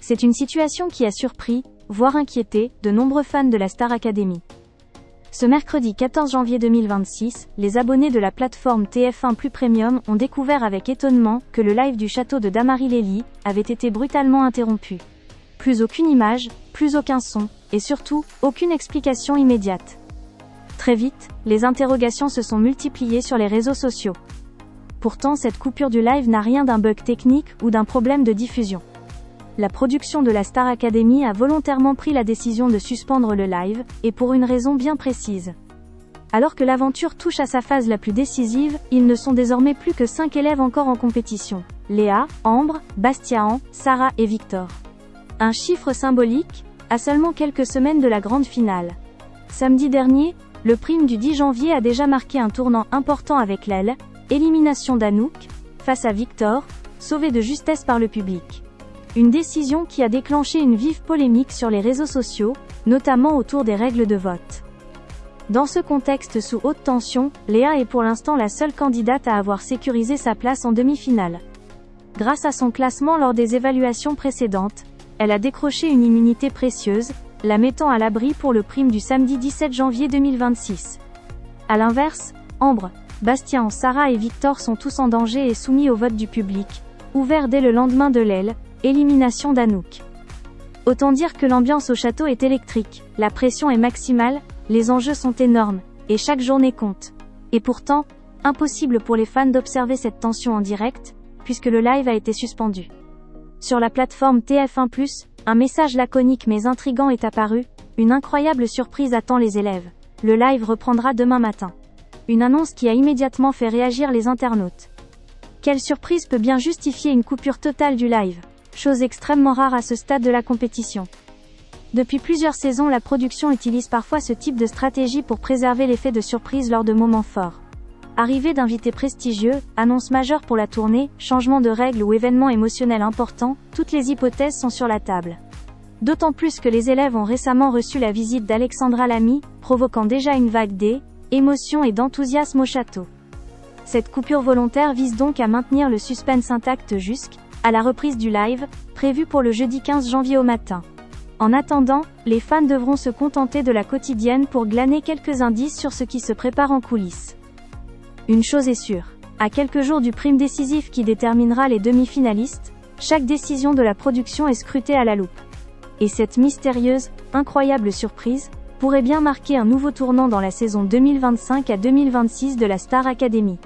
C'est une situation qui a surpris, voire inquiété, de nombreux fans de la Star Academy. Ce mercredi 14 janvier 2026, les abonnés de la plateforme TF1 Plus Premium ont découvert avec étonnement que le live du château de Damary-Lélis avait été brutalement interrompu. Plus aucune image, plus aucun son, et surtout, aucune explication immédiate. Très vite, les interrogations se sont multipliées sur les réseaux sociaux. Pourtant, cette coupure du live n'a rien d'un bug technique ou d'un problème de diffusion. La production de la Star Academy a volontairement pris la décision de suspendre le live, et pour une raison bien précise. Alors que l'aventure touche à sa phase la plus décisive, ils ne sont désormais plus que 5 élèves encore en compétition. Léa, Ambre, Bastien, Sarah et Victor. Un chiffre symbolique, à seulement quelques semaines de la grande finale. Samedi dernier, le prime du 10 janvier a déjà marqué un tournant important avec l'aile, élimination d'Anouk, face à Victor, sauvé de justesse par le public. Une décision qui a déclenché une vive polémique sur les réseaux sociaux, notamment autour des règles de vote. Dans ce contexte sous haute tension, Léa est pour l'instant la seule candidate à avoir sécurisé sa place en demi-finale. Grâce à son classement lors des évaluations précédentes, elle a décroché une immunité précieuse, la mettant à l'abri pour le prime du samedi 17 janvier 2026. A l'inverse, Ambre, Bastien, Sarah et Victor sont tous en danger et soumis au vote du public, ouvert dès le lendemain de l'aile, élimination d'Anouk. Autant dire que l'ambiance au château est électrique, la pression est maximale, les enjeux sont énormes, et chaque journée compte. Et pourtant, impossible pour les fans d'observer cette tension en direct, puisque le live a été suspendu. Sur la plateforme TF1+, un message laconique mais intrigant est apparu, une incroyable surprise attend les élèves. Le live reprendra demain matin. Une annonce qui a immédiatement fait réagir les internautes. Quelle surprise peut bien justifier une coupure totale du live ? Chose extrêmement rare à ce stade de la compétition. Depuis plusieurs saisons, la production utilise parfois ce type de stratégie pour préserver l'effet de surprise lors de moments forts. Arrivée d'invités prestigieux, annonce majeure pour la tournée, changement de règles ou événements émotionnels importants, toutes les hypothèses sont sur la table. D'autant plus que les élèves ont récemment reçu la visite d'Alexandra Lamy, provoquant déjà une vague d'émotion et d'enthousiasme au château. Cette coupure volontaire vise donc à maintenir le suspense intact jusqu'à la reprise du live, prévue pour le jeudi 15 janvier au matin. En attendant, les fans devront se contenter de la quotidienne pour glaner quelques indices sur ce qui se prépare en coulisses. Une chose est sûre, à quelques jours du prime décisif qui déterminera les demi-finalistes, chaque décision de la production est scrutée à la loupe. Et cette mystérieuse, incroyable surprise, pourrait bien marquer un nouveau tournant dans la saison 2025 à 2026 de la Star Academy.